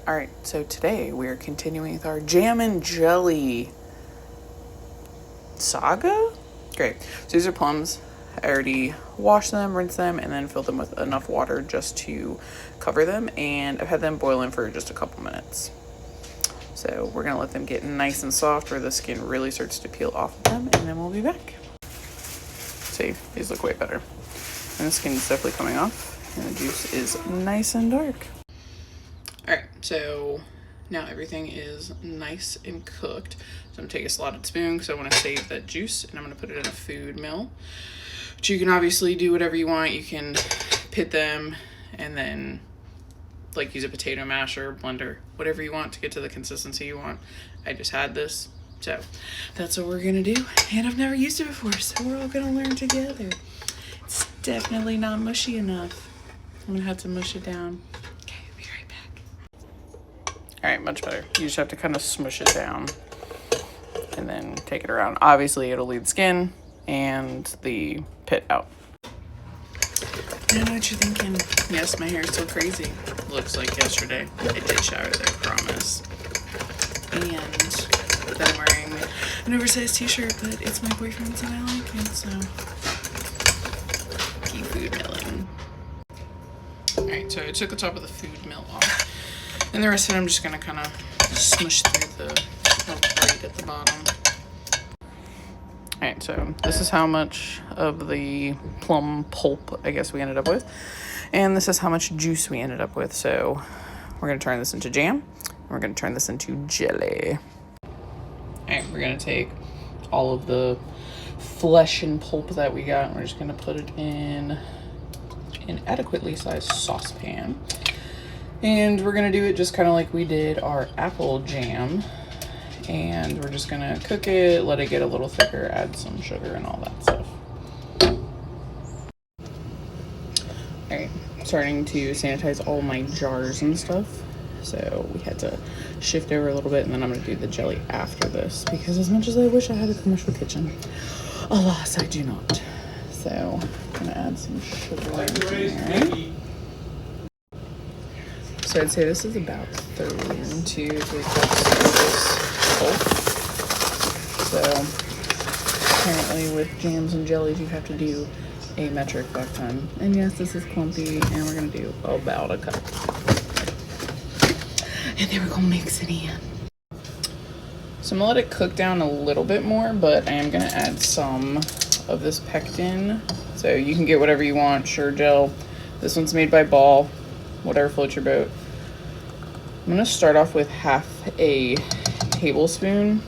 All right, so today we are continuing with our jam and jelly saga. Great. So these are plums. I already washed them, rinsed them, and then filled them with enough water just to cover them. And I've had them boiling for just a couple minutes. So we're going to let them get nice and soft where the skin really starts to peel off of them, and then we'll be back. See, these look way better. And the skin is definitely coming off, and the juice is nice and dark. All right, so now everything is nice and cooked. So I'm gonna take a slotted spoon because I want to save that juice, and I'm gonna put it in a food mill. But you can obviously do whatever you want. You can pit them and then like use a potato masher, blender, whatever you want to get to the consistency you want. I just had this, so that's what we're gonna do. And I've never used it before, so we're all gonna learn together. It's definitely not mushy enough. I'm gonna have to mush it down. All right, much better. You just have to kind of smush it down and then take it around. Obviously, it'll leave the skin and the pit out. I know what you're thinking. Yes, my hair is still crazy. Looks like yesterday. I did shower there, I promise. And then I'm wearing an oversized t-shirt, but it's my boyfriend's and I like it, so keep food milling. All right, so I took the top of the food mill off. And the rest of it I'm just gonna kind of smush through the plate at the bottom. All right, so this is how much of the plum pulp, I guess, we ended up with. And this is how much juice we ended up with. So we're gonna turn this into jam. And we're gonna turn this into jelly. All right, we're gonna take all of the flesh and pulp that we got, and we're just gonna put it in an adequately sized saucepan. And we're gonna do it just kind of like we did our apple jam. And we're just gonna cook it, let it get a little thicker, add some sugar and all that stuff. All right, starting to sanitize all my jars and stuff. So we had to shift over a little bit, and then I'm gonna do the jelly after this, because as much as I wish I had a commercial kitchen, alas, I do not. So I'm gonna add some sugar in there. So I'd say this is about 2 to 3 cups of this pulp. So apparently with jams and jellies, you have to do a metric back time. And yes, this is clumpy, and we're gonna do about a cup. And then we're gonna mix it in. So I'm gonna let it cook down a little bit more, but I am gonna add some of this pectin. So you can get whatever you want, sure gel. This one's made by Ball, whatever floats your boat. I'm gonna start off with half a tablespoon.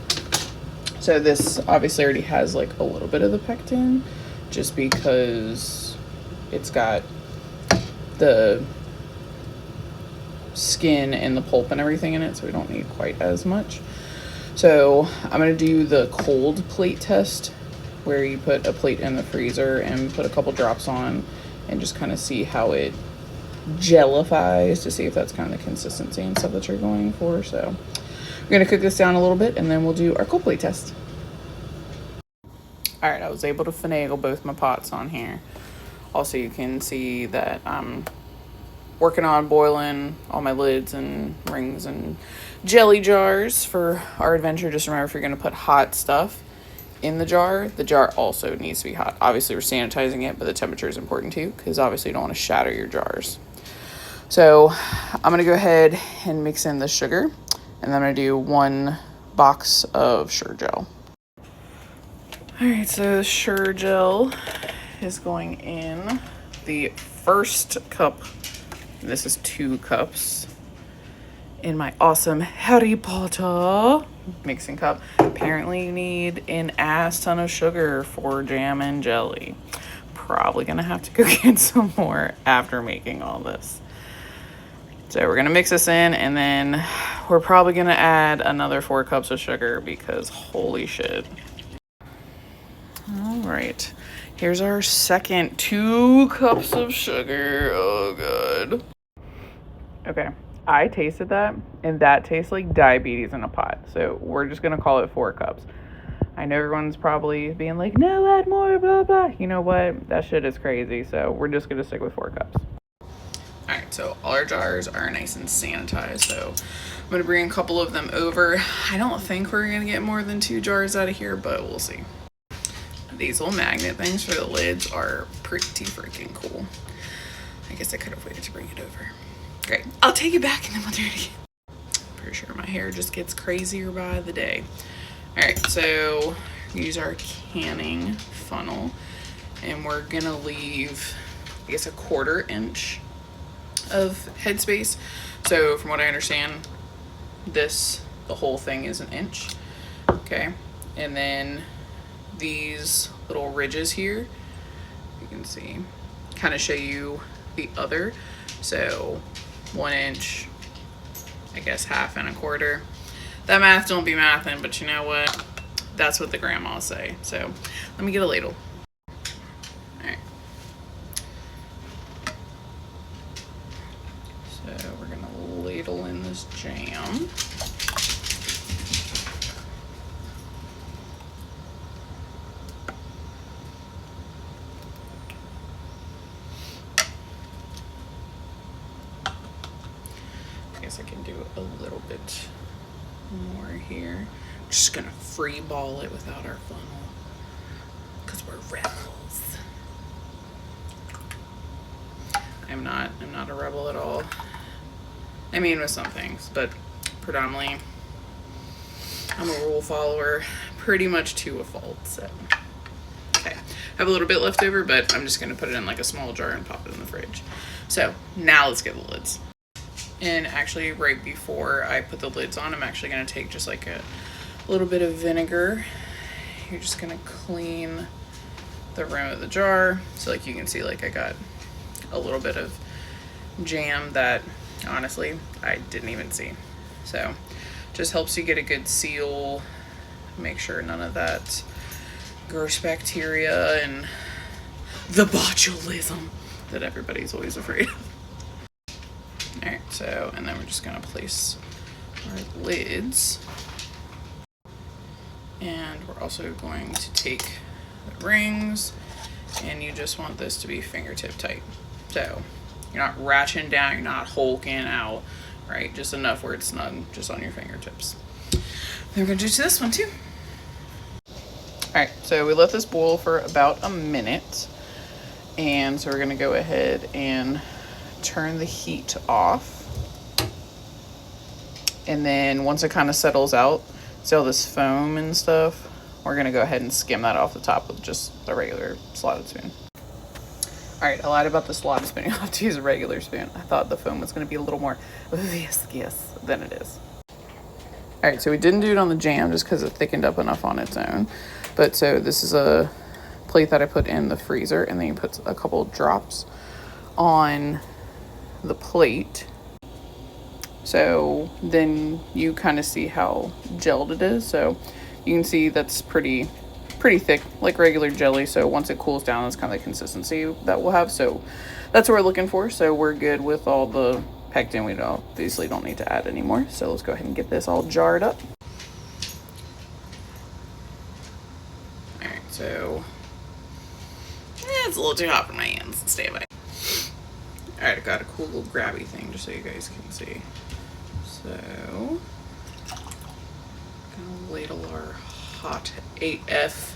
So this obviously already has like a little bit of the pectin, just because it's got the skin and the pulp and everything in it, so we don't need quite as much. So I'm gonna do the cold plate test, where you put a plate in the freezer and put a couple drops on and just kind of see how it jellifies, to see if that's kind of the consistency and stuff that you're going for. So we're gonna cook this down a little bit, and then we'll do our cold plate test. All right, I was able to finagle both my pots on here. Also, you can see that I'm working on boiling all my lids and rings and jelly jars for our adventure. Just remember, if you're gonna put hot stuff in the jar also needs to be hot. Obviously, we're sanitizing it, but the temperature is important too, because obviously you don't want to shatter your jars. So I'm gonna go ahead and mix in the sugar, and then I'm gonna do 1 box of Sure Gel. All right, so the Sure Gel is going in the first cup. This is 2 cups in my awesome Harry Potter mixing cup. Apparently you need an ass ton of sugar for jam and jelly. Probably gonna have to go get some more after making all this. So we're gonna mix this in, and then we're probably gonna add another 4 cups of sugar, because holy shit. All right, here's our second 2 cups of sugar. Oh god. Okay, I tasted that, and that tastes like diabetes in a pot. So we're just gonna call it 4 cups. I know everyone's probably being like, no, add more, blah, blah. You know what? That shit is crazy. So we're just gonna stick with 4 cups. All right, so all our jars are nice and sanitized. So I'm gonna bring a couple of them over. I don't think we're gonna get more than 2 jars out of here, but we'll see. These little magnet things for the lids are pretty freaking cool. I guess I could have waited to bring it over. Great, I'll take it back and then we'll do it again. Pretty sure my hair just gets crazier by the day. All right, so use our canning funnel and we're gonna leave, I guess, a 1/4 inch of headspace. So from what I understand, the whole thing is 1 inch. Okay, and then these little ridges here, you can see, kind of show you the other. So 1 inch, I guess 1/2 and 1/4. That math don't be mathin', but you know what? That's what the grandmas say. So let me get a ladle. All right. So we're gonna ladle in this jam. I guess I can do a little bit more here. Just gonna free ball it without our funnel because we're rebels. I'm not a rebel at all. I mean, with some things, but predominantly I'm a rule follower, pretty much to a fault. So okay, I have a little bit left over, but I'm just gonna put it in like a small jar and pop it in the fridge. So now let's get the lids. And actually, right before I put the lids on, I'm actually gonna take just like a little bit of vinegar. You're just gonna clean the rim of the jar. So like you can see, like I got a little bit of jam that honestly I didn't even see. So just helps you get a good seal, make sure none of that gross bacteria and the botulism that everybody's always afraid of. All right, so, and then we're just gonna place our lids. And we're also going to take the rings, and you just want this to be fingertip tight. So you're not ratcheting down, you're not hulking out, right? Just enough where it's snug, just on your fingertips. Then we're gonna do to this one too. All right, so we let this boil for about a minute. And so we're gonna go ahead and turn the heat off. And then once it kind of settles out, see all this foam and stuff, we're gonna go ahead and skim that off the top with just a regular slotted spoon. All right, I lied about the slotted spoon. You'll have to use a regular spoon. I thought the foam was gonna be a little more viscous than it is. All right, so we didn't do it on the jam just because it thickened up enough on its own. But so this is a plate that I put in the freezer, and then you put a couple drops on the plate. So then you kind of see how gelled it is. So you can see that's pretty thick, like regular jelly. So once it cools down, that's kind of the consistency that we'll have. So that's what we're looking for. So we're good with all the pectin. We obviously don't need to add anymore. So let's go ahead and get this all jarred up. All right, so it's a little too hot for my hands. Stay away. All right, I got a cool little grabby thing just so you guys can see. So, gonna ladle our hot AF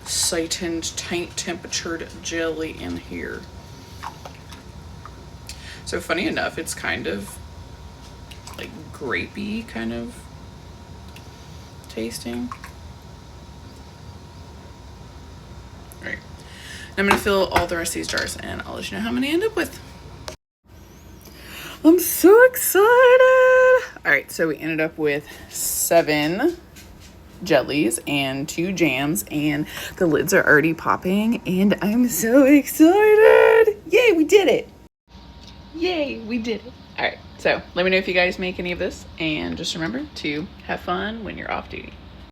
Sightened tank temperatured jelly in here. So funny enough, it's kind of like grapey kind of tasting. All right, I'm gonna fill all the rest of these jars and I'll let you know how many I end up with. I'm so excited. All right, so we ended up with 7 jellies and 2 jams, and the lids are already popping, and I'm so excited. Yay, we did it. Yay, we did it. All right, so let me know if you guys make any of this, and just remember to have fun when you're off duty.